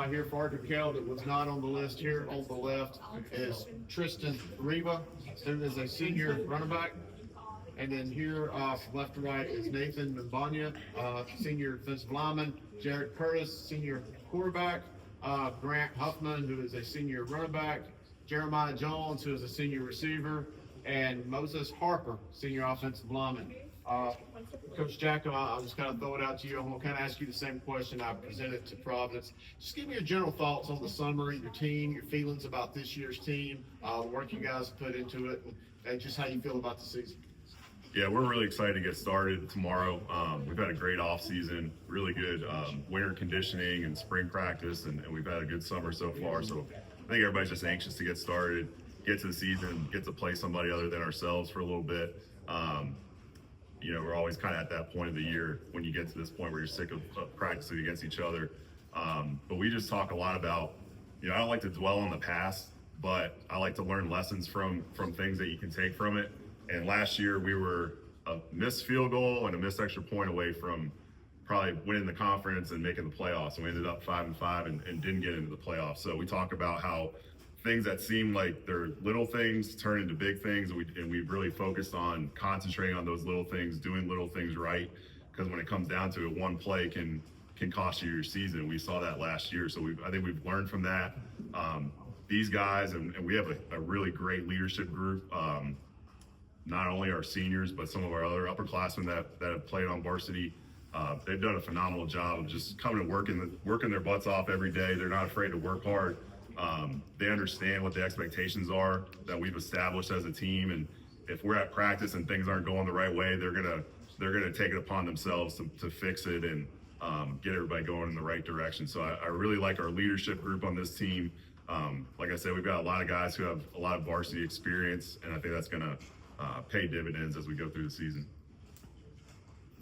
here for Ardrey Kell that was not on the list here. On the left is Tristan Riva, who is a senior running back. And then here from left to right is Nathan Mbanya, senior defensive lineman. Jared Curtis, senior quarterback. Grant Huffman, who is a senior running back. Jeremiah Jones, who is a senior receiver. And Moses Harper, senior offensive lineman. Coach Jacko, I'll just kind of throw it out to you. I'm going to kind of ask you the same question I presented to Providence. Just give me your general thoughts on the summer, your team, your feelings about this year's team, the work you guys put into it, and just how you feel about the season. Yeah, we're really excited to get started tomorrow. We've had a great off season, really good winter conditioning and spring practice, and we've had a good summer so far. So I think everybody's just anxious to get started, get to the season, get to play somebody other than ourselves for a little bit. We're always kind of at that point of the year when you get to this point where you're sick of practicing against each other. But we just talk a lot about, I don't like to dwell on the past, but I like to learn lessons from things that you can take from it. And last year we were a missed field goal and a missed extra point away from probably winning the conference and making the playoffs. And we ended up 5-5 and didn't get into the playoffs. So we talk about how things that seem like they're little things turn into big things, and we've really focused on concentrating on those little things, doing little things right, because when it comes down to it, one play can cost you your season. We saw that last year, so I think we've learned from that. These guys, and we have a really great leadership group, not only our seniors, but some of our other upperclassmen that have played on varsity. They've done a phenomenal job of just coming to working their butts off every day. They're not afraid to work hard. They understand what the expectations are that we've established as a team, and if we're at practice and things aren't going the right way, they're gonna take it upon themselves to fix it and get everybody going in the right direction. So I really like our leadership group on this team. Like I said, we've got a lot of guys who have a lot of varsity experience, and I think that's gonna pay dividends as we go through the season.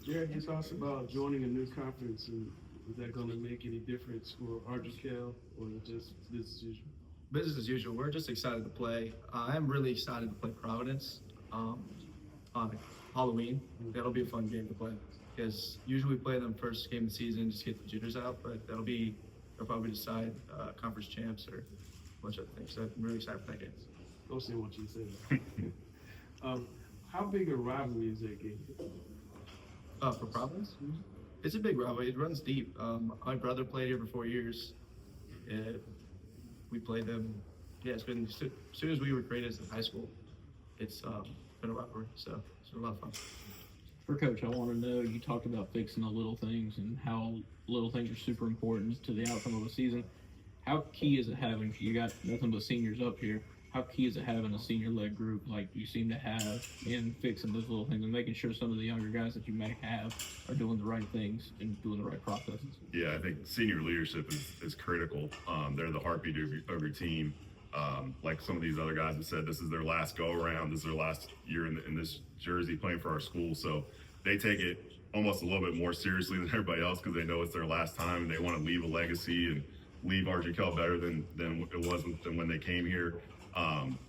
Jared, you talked about joining a new conference, and is that going to make any difference for Ardrey Kell, or just business as usual? Business as usual. We're just excited to play. I'm really excited to play Providence on Halloween. That'll be a fun game to play because usually we play them first game of the season, just get the jitters out, but they'll probably decide conference champs or a bunch of other things. So I'm really excited for that game. Don't say what you said. How big a rivalry is that game? For Providence? It's a big rivalry. It runs deep. My brother played here for 4 years. We played them. Yeah, it's been as soon as we were created in high school. It's been a rivalry, so it's been a lot of fun. For Coach, I want to know, you talked about fixing the little things and how little things are super important to the outcome of a season. How key is it having, you got nothing but seniors up here, how key is it having a senior-led group like you seem to have in fixing those little things and making sure some of the younger guys that you may have are doing the right things and doing the right processes? Yeah, I think senior leadership is critical. They're the heartbeat of your team. Like some of these other guys have said, this is their last go-around. This is their last year in this jersey playing for our school. So they take it almost a little bit more seriously than everybody else because they know it's their last time and they want to leave a legacy and leave Ardrey Kell better than it was than when they came here.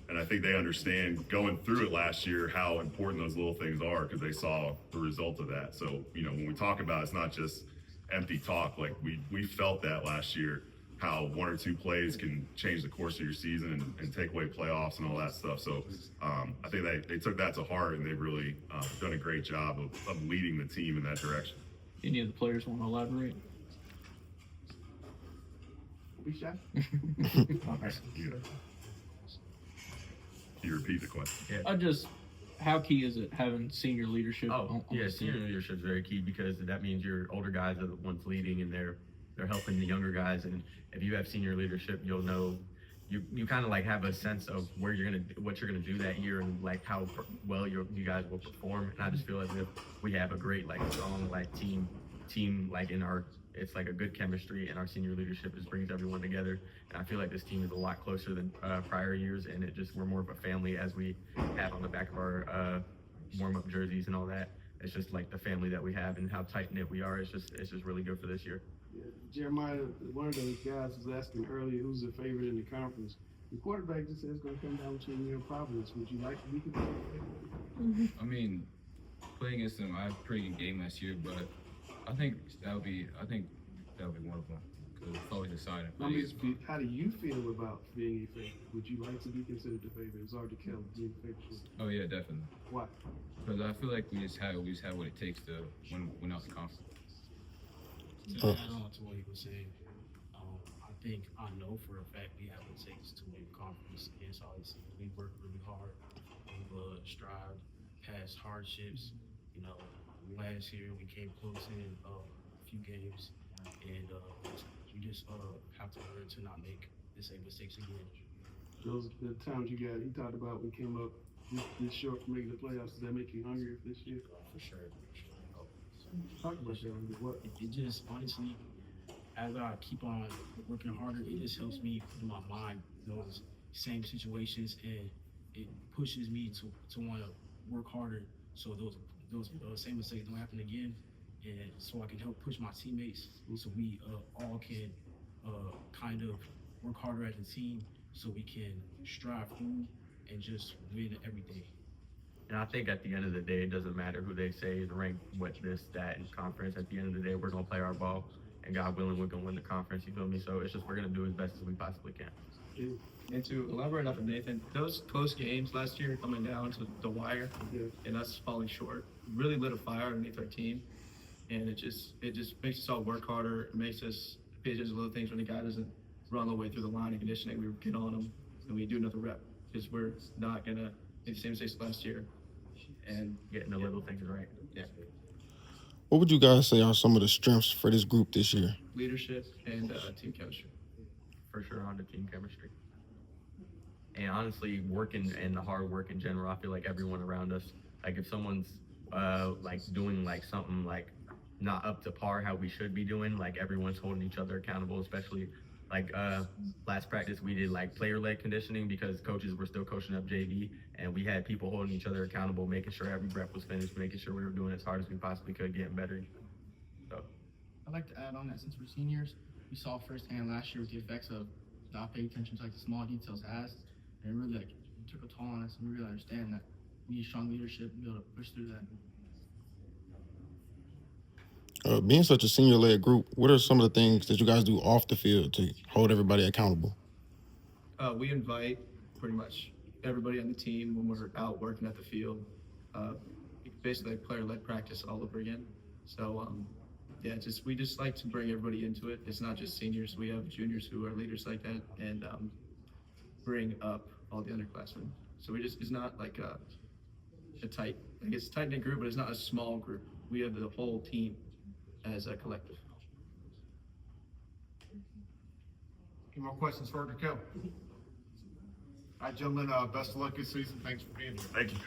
And I think they understand going through it last year how important those little things are because they saw the result of that. So, when we talk about it, it's not just empty talk. Like we felt that last year, how 1 or 2 plays can change the course of your season and take away playoffs and all that stuff. So I think they took that to heart and they've really done a great job of leading the team in that direction. Any of the players want to elaborate? We shy? Can you repeat the question? Yeah. How key is it having senior leadership? On the Senior team? leadership is very key because that means your older guys are the ones leading and they're helping the younger guys. And if you have senior leadership, you'll know you kind of like have a sense of what you're gonna do that year and like how well you guys will perform. And I just feel as if we have a great strong team like in our. It's like a good chemistry, and our senior leadership just brings everyone together. And I feel like this team is a lot closer than prior years, and we're more of a family as we have on the back of our warm-up jerseys and all that. It's just like the family that we have and how tight-knit we are. It's just really good for this year. Yeah. Jeremiah, one of those guys was asking earlier who's the favorite in the conference. The quarterback just said it's going to come down between you and Providence. Would you like to be competitive? I mean, playing against them, I had a pretty good game last year, but I think that'll be one of them. So it's always exciting. I mean, how do you feel about being a favorite? Would you like to be considered the favorite? It's Ardrey Kell being the favorite. Oh yeah, definitely. Why? Because I feel like we just have what it takes to win out the conference. To add on to what he was saying, I know for a fact we have what it takes to win conference against all these. We work really hard. We've strived past hardships. You know, last year we came close in a few games, and we just have to learn to not make the same mistakes again. Those the times you got, he talked about we came up this short from making the playoffs. Does that make you hungry this year? For sure. Talk about that. What? It just honestly, as I keep on working harder, it just helps me in my mind those same situations, and it pushes me to want to work harder so those same mistakes don't happen again, and so I can help push my teammates so we all can kind of work harder as a team so we can strive through and just win every day. And I think at the end of the day, it doesn't matter who they say is ranked, what this, that, in conference. At the end of the day, we're gonna play our ball, and God willing, we're gonna win the conference. You feel me? So it's just we're gonna do as best as we possibly can. And to elaborate off of Nathan, those close games last year coming down to the wire and us falling short really lit a fire underneath our team. And it just makes us all work harder. It makes us pay attention to little things when the guy doesn't run all the way through the line of conditioning. We get on him and we do another rep because we're not gonna make the same mistakes last year. And Getting the little things right. yeah, What would you guys say are some of the strengths for this group this year? leadership and team chemistry. For sure on the team chemistry. And honestly, working and the hard work in general, I feel like everyone around us, like if someone's like doing like something like not up to par how we should be doing, like everyone's holding each other accountable, especially like last practice we did like player-led conditioning because coaches were still coaching up JV, and we had people holding each other accountable, making sure every rep was finished, making sure we were doing as hard as we possibly could, getting better. So I'd like to add on that since we're seniors, we saw firsthand last year with the effects of not paying attention to like the small details has, and it really like took a toll on us, and we really understand that we need strong leadership to be able to push through that. Being such a senior-led group, what are some of the things that you guys do off the field to hold everybody accountable? We invite pretty much everybody on the team when we're out working at the field. Basically like player-led practice all over again. So yeah, we just like to bring everybody into it. It's not just seniors. We have juniors who are leaders like that, and bring up all the underclassmen. So it's not like a tight, I guess tight-knit group, but it's not a small group. We have the whole team as a collective. Any more questions for Ardrey Kell? All right, gentlemen, best of luck this season. Thanks for being here. Thank you.